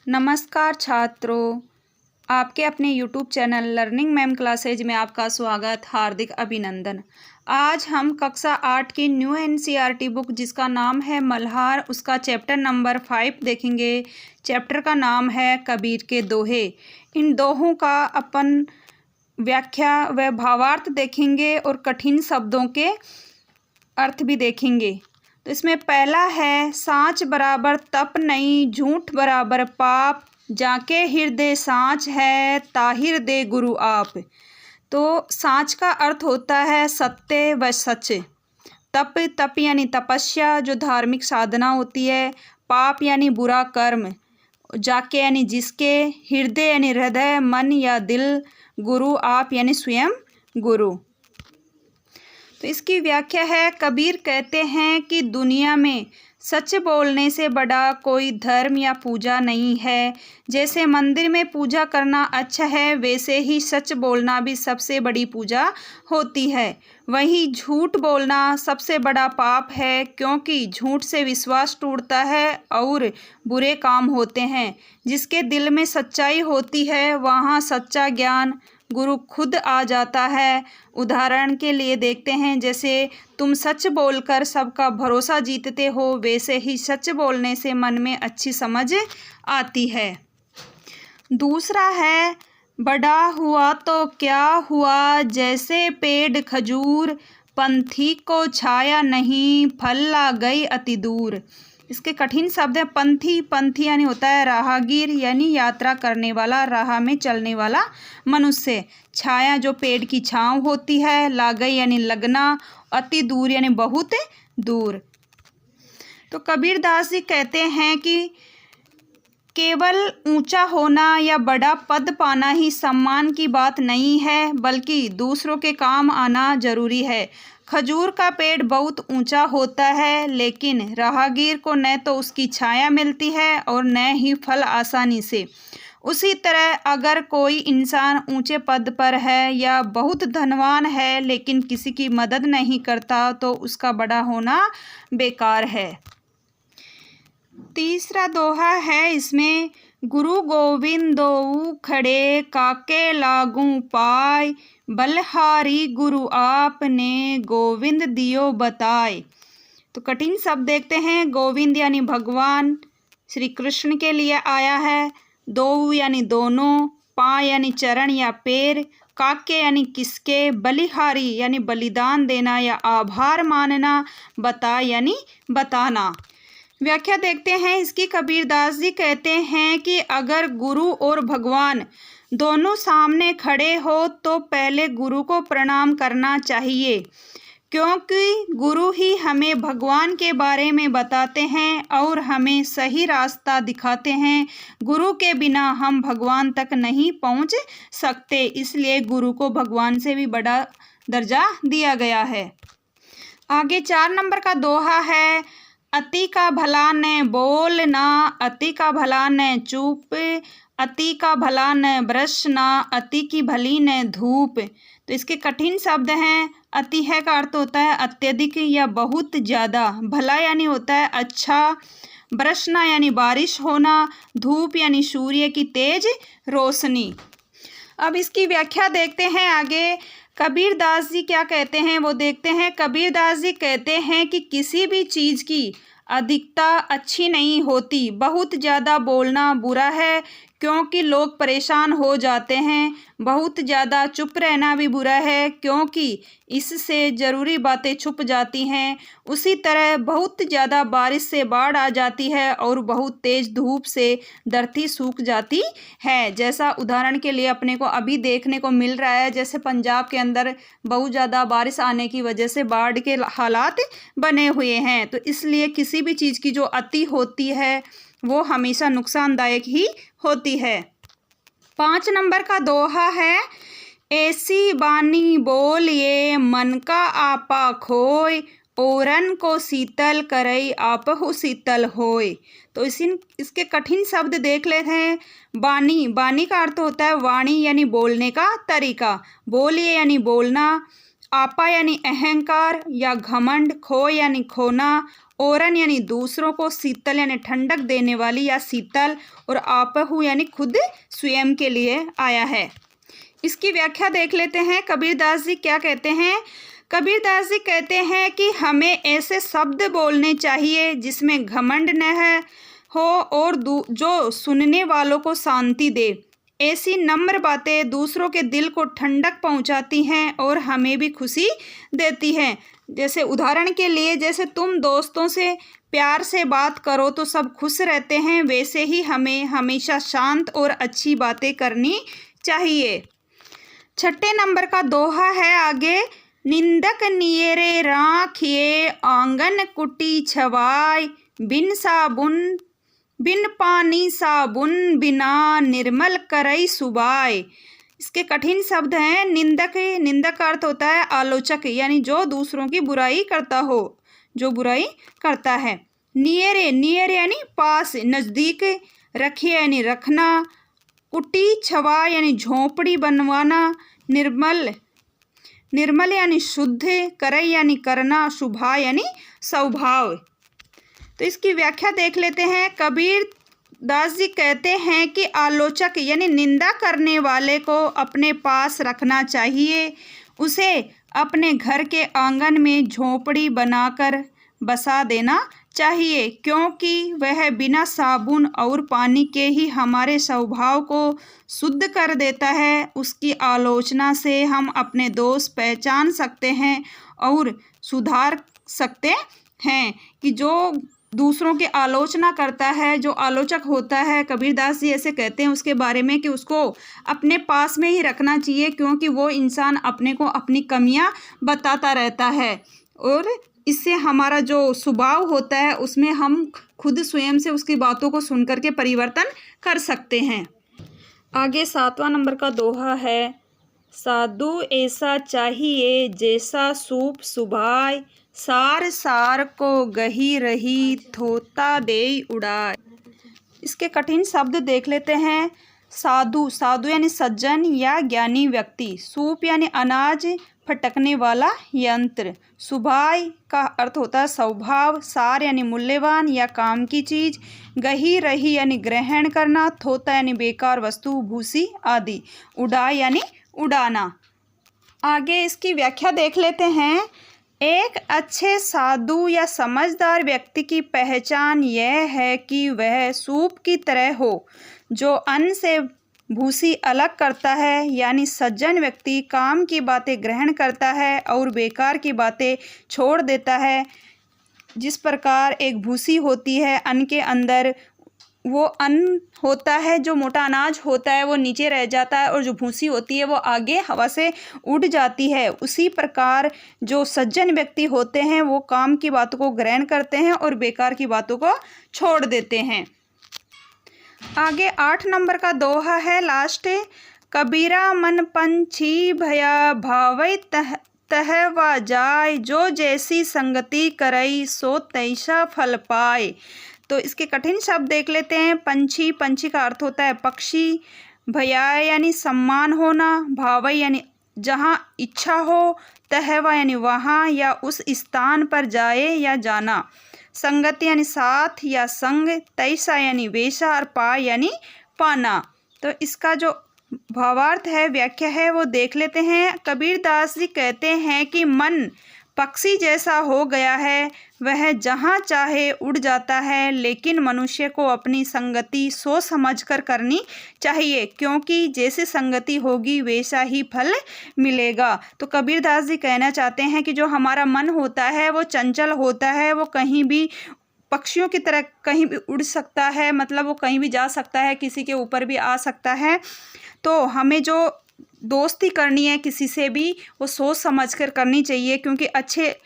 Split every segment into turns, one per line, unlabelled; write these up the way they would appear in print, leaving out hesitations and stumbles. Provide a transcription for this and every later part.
नमस्कार छात्रों, आपके अपने YouTube channel learning ma'am classes में आपका स्वागत, हार्दिक अभिनंदन। आज हम कक्षा 8 की न्यू एनसीईआरटी बुक जिसका नाम है मल्हार, उसका चैप्टर नंबर 5 देखेंगे। चैप्टर का नाम है कबीर के दोहे। इन दोहों का अपन व्याख्या व भावार्थ देखेंगे और कठिन शब्दों के अर्थ भी देखेंगे। तो इसमें पहला है, साँच बराबर तप नहीं, झूठ बराबर पाप, जाके हृदय साँच है, ताहिर दे गुरु आप। तो साँच का अर्थ होता है सत्य व सच। तप यानी तपस्या जो धार्मिक साधना होती है। पाप यानी बुरा कर्म। जाके यानी जिसके, हृदय यानी हृदय, मन या दिल, गुरु आप यानी स्वयं गुरु। तो इसकी व्याख्या है, कबीर कहते हैं कि दुनिया में सच बोलने से बड़ा कोई धर्म या पूजा नहीं है। जैसे मंदिर में पूजा करना अच्छा है, वैसे ही सच बोलना भी सबसे बड़ी पूजा होती है। वहीं झूठ बोलना सबसे बड़ा पाप है, क्योंकि झूठ से विश्वास टूटता है और बुरे काम होते हैं। जिसके दिल में सच्चाई होती है, वहाँ सच्चा ज्ञान गुरु खुद आ जाता है। उदाहरण के लिए देखते हैं, जैसे तुम सच बोलकर सबका भरोसा जीतते हो, वैसे ही सच बोलने से मन में अच्छी समझ आती है। दूसरा है, बड़ा हुआ तो क्या हुआ, जैसे पेड़ खजूर, पंथी को छाया नहीं, फल ला गई अति दूर। इसके कठिन शब्द है पंथी यानी होता है राहगीर, यानी यात्रा करने वाला, राह में चलने वाला मनुष्य। छाया जो पेड़ की छांव होती है, लागई यानी लगना, अति दूर यानी बहुत दूर। तो कबीरदास जी कहते हैं कि केवल ऊंचा होना या बड़ा पद पाना ही सम्मान की बात नहीं है, बल्कि दूसरों के काम आना जरूरी है। खजूर का पेड़ बहुत ऊंचा होता है, लेकिन राहगीर को न तो उसकी छाया मिलती है और न ही फल आसानी से। उसी तरह अगर कोई इंसान ऊंचे पद पर है या बहुत धनवान है, लेकिन किसी की मदद नहीं करता, तो उसका बड़ा होना बेकार है। तीसरा दोहा है इसमें, गुरु गोविंद दोऊ खड़े, काके लागू पाय, बलहारी गुरु आपने, गोविंद दियो बताए। तो कठिन शब्द देखते हैं। गोविंद यानी भगवान श्री कृष्ण के लिए आया है। दोऊ यानी दोनों, पाय यानी चरण या पैर, काके यानी किसके, बलिहारी यानी बलिदान देना या आभार मानना, बता यानी बताना। व्याख्या देखते हैं इसकी। कबीरदास जी कहते हैं कि अगर गुरु और भगवान दोनों सामने खड़े हो तो पहले गुरु को प्रणाम करना चाहिए, क्योंकि गुरु ही हमें भगवान के बारे में बताते हैं और हमें सही रास्ता दिखाते हैं। गुरु के बिना हम भगवान तक नहीं पहुंच सकते, इसलिए गुरु को भगवान से भी बड़ा दर्जा दिया गया है। आगे 4 नंबर का दोहा है, अति का भला न बोलना, अति का भला न चुप, अति का भला न ब्रश ना, अति की भली न धूप। तो इसके कठिन शब्द हैं। अति है का अर्थ होता है अत्यधिक या बहुत ज़्यादा, भला यानी होता है अच्छा, बरसना यानी बारिश होना, धूप यानी सूर्य की तेज रोशनी। अब इसकी व्याख्या देखते हैं आगे। कबीरदास जी क्या कहते हैं वो देखते हैं। कबीरदास जी कहते हैं कि किसी भी चीज़ की अधिकता अच्छी नहीं होती। बहुत ज़्यादा बोलना बुरा है, क्योंकि लोग परेशान हो जाते हैं। बहुत ज़्यादा चुप रहना भी बुरा है, क्योंकि इससे ज़रूरी बातें छुप जाती हैं। उसी तरह बहुत ज़्यादा बारिश से बाढ़ आ जाती है और बहुत तेज़ धूप से धरती सूख जाती है। जैसा उदाहरण के लिए अपने को अभी देखने को मिल रहा है, जैसे पंजाब के अंदर बहुत ज़्यादा बारिश आने की वजह से बाढ़ के हालात बने हुए हैं। तो इसलिए किसी भी चीज़ की जो अति होती है वो हमेशा नुकसानदायक ही होती है। 5 नंबर का दोहा है, ऐसी बानी बोलिए, मन का आपा खोय, ओरन को शीतल करई, आपहु शीतल होय। तो इसके कठिन शब्द देख लेते हैं। बानी का अर्थ होता है वाणी यानी बोलने का तरीका, बोलिए यानी बोलना, आपा यानी अहंकार या घमंड, खो यानी खोना, ओरन यानी दूसरों को, शीतल यानी ठंडक देने वाली या शीतल, और आपहु यानी खुद स्वयं के लिए आया है। इसकी व्याख्या देख लेते हैं। कबीरदास जी क्या कहते हैं। कबीरदास जी कहते हैं कि हमें ऐसे शब्द बोलने चाहिए जिसमें घमंड न हो और जो सुनने वालों को शांति दे। ऐसी नम्र बातें दूसरों के दिल को ठंडक पहुंचाती हैं और हमें भी खुशी देती हैं। जैसे उदाहरण के लिए, जैसे तुम दोस्तों से प्यार से बात करो तो सब खुश रहते हैं, वैसे ही हमें हमेशा शांत और अच्छी बातें करनी चाहिए। 6 नंबर का दोहा है आगे। निंदक नियरे राखिए आंगन कुटी छवाय, बिन पानी साबुन बिना निर्मल करई सुबाय। इसके कठिन शब्द हैं। निंदक, निंदक का अर्थ होता है आलोचक, यानी जो दूसरों की बुराई करता हो, जो बुराई करता है। नियरे, नियर यानी पास, नज़दीक। रखिए यानी रखना। कुटी छवा यानी झोंपड़ी बनवाना। निर्मल, निर्मल यानी शुद्ध। करई यानी करना। शुभा यानी स्वभाव। तो इसकी व्याख्या देख लेते हैं। कबीर दास जी कहते हैं कि आलोचक यानी निंदा करने वाले को अपने पास रखना चाहिए, उसे अपने घर के आंगन में झोंपड़ी बनाकर बसा देना चाहिए, क्योंकि वह बिना साबुन और पानी के ही हमारे स्वभाव को शुद्ध कर देता है। उसकी आलोचना से हम अपने दोष पहचान सकते हैं और सुधार सकते हैं। कि जो दूसरों की आलोचना करता है, जो आलोचक होता है, कबीरदास जी ऐसे कहते हैं उसके बारे में कि उसको अपने पास में ही रखना चाहिए, क्योंकि वो इंसान अपने को अपनी कमियां बताता रहता है और इससे हमारा जो स्वभाव होता है उसमें हम खुद स्वयं से उसकी बातों को सुन कर के परिवर्तन कर सकते हैं। आगे 7वां नंबर का दोहा है। साधु ऐसा चाहिए जैसा सूप सुभाय, सार सार को गही रही थोता देई उड़ाए। इसके कठिन शब्द देख लेते हैं। साधु, साधु यानी सज्जन या ज्ञानी व्यक्ति। सूप यानी अनाज फटकने वाला यंत्र। सुभाय का अर्थ होता है स्वभाव। सार यानी मूल्यवान या काम की चीज। गही रही यानी ग्रहण करना। थोता यानी बेकार वस्तु, भूसी आदि। उड़ाए यानी उड़ाना। आगे इसकी व्याख्या देख लेते हैं। एक अच्छे साधु या समझदार व्यक्ति की पहचान यह है कि वह सूप की तरह हो, जो अन्न से भूसी अलग करता है। यानी सज्जन व्यक्ति काम की बातें ग्रहण करता है और बेकार की बातें छोड़ देता है। जिस प्रकार एक भूसी होती है अन्न के अंदर, वो अन्न होता है, जो मोटा अनाज होता है वो नीचे रह जाता है और जो भूसी होती है वो आगे हवा से उड़ जाती है। उसी प्रकार जो सज्जन व्यक्ति होते हैं वो काम की बातों को ग्रहण करते हैं और बेकार की बातों को छोड़ देते हैं। आगे 8 नंबर का दोहा है लास्ट। कबीरा मन पंछी भया भावई तह वा जाय, जो जैसी संगति करई सो तैसा फल पाए। तो इसके कठिन शब्द देख लेते हैं। पंछी, पंछी का अर्थ होता है पक्षी। भया यानी सम्मान होना। भावई यानी जहाँ इच्छा हो। तहवा यानी वहाँ या उस स्थान पर जाए या जाना। संगति यानी साथ या संग। तैसा यानी वैसा और पा यानी पाना। तो इसका जो भावार्थ है, व्याख्या है, वो देख लेते हैं। कबीरदास जी कहते हैं कि मन पक्षी जैसा हो गया है, वह जहाँ चाहे उड़ जाता है, लेकिन मनुष्य को अपनी संगति सोच समझकर करनी चाहिए, क्योंकि जैसी संगति होगी वैसा ही फल मिलेगा। तो कबीरदास जी कहना चाहते हैं कि जो हमारा मन होता है वो चंचल होता है, वो कहीं भी पक्षियों की तरह कहीं भी उड़ सकता है, मतलब वो कहीं भी जा सकता है, किसी के ऊपर भी आ सकता है। तो हमें जो दोस्ती करनी है किसी से भी, वो सोच समझ कर करनी चाहिए, क्योंकि अच्छे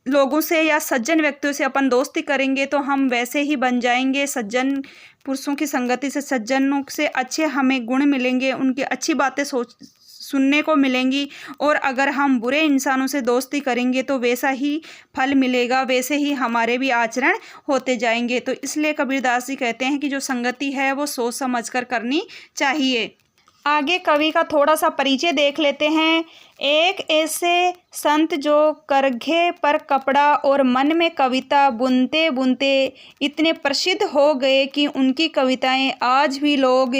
लोगों से या सज्जन व्यक्तियों से अपन दोस्ती करेंगे तो हम वैसे ही बन जाएंगे। सज्जन पुरुषों की संगति से, सज्जनों से अच्छे हमें गुण मिलेंगे, उनकी अच्छी बातें सुनने को मिलेंगी। और अगर हम बुरे इंसानों से दोस्ती करेंगे तो वैसा ही फल मिलेगा, वैसे ही हमारे भी आचरण होते जाएंगे। तो इसलिए कबीरदास जी कहते हैं कि जो संगति है वो सोच समझ कर करनी चाहिए। आगे कवि का थोड़ा सा परिचय देख लेते हैं। एक ऐसे संत जो करघे पर कपड़ा और मन में कविता बुनते बुनते इतने प्रसिद्ध हो गए कि उनकी कविताएं आज भी लोग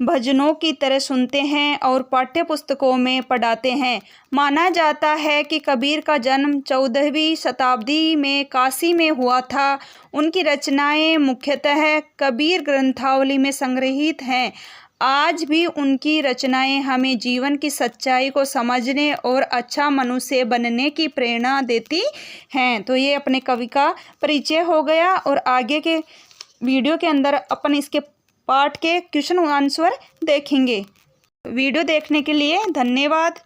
भजनों की तरह सुनते हैं और पाठ्य पुस्तकों में पढ़ाते हैं। माना जाता है कि कबीर का जन्म 14वीं शताब्दी में काशी में हुआ था। उनकी रचनाएं मुख्यतः कबीर ग्रंथावली में संग्रहित हैं। आज भी उनकी रचनाएं हमें जीवन की सच्चाई को समझने और अच्छा मनुष्य बनने की प्रेरणा देती हैं। तो ये अपने कवि का परिचय हो गया और आगे के वीडियो के अंदर अपन इसके पाठ के क्वेश्चन आंसर देखेंगे। वीडियो देखने के लिए धन्यवाद।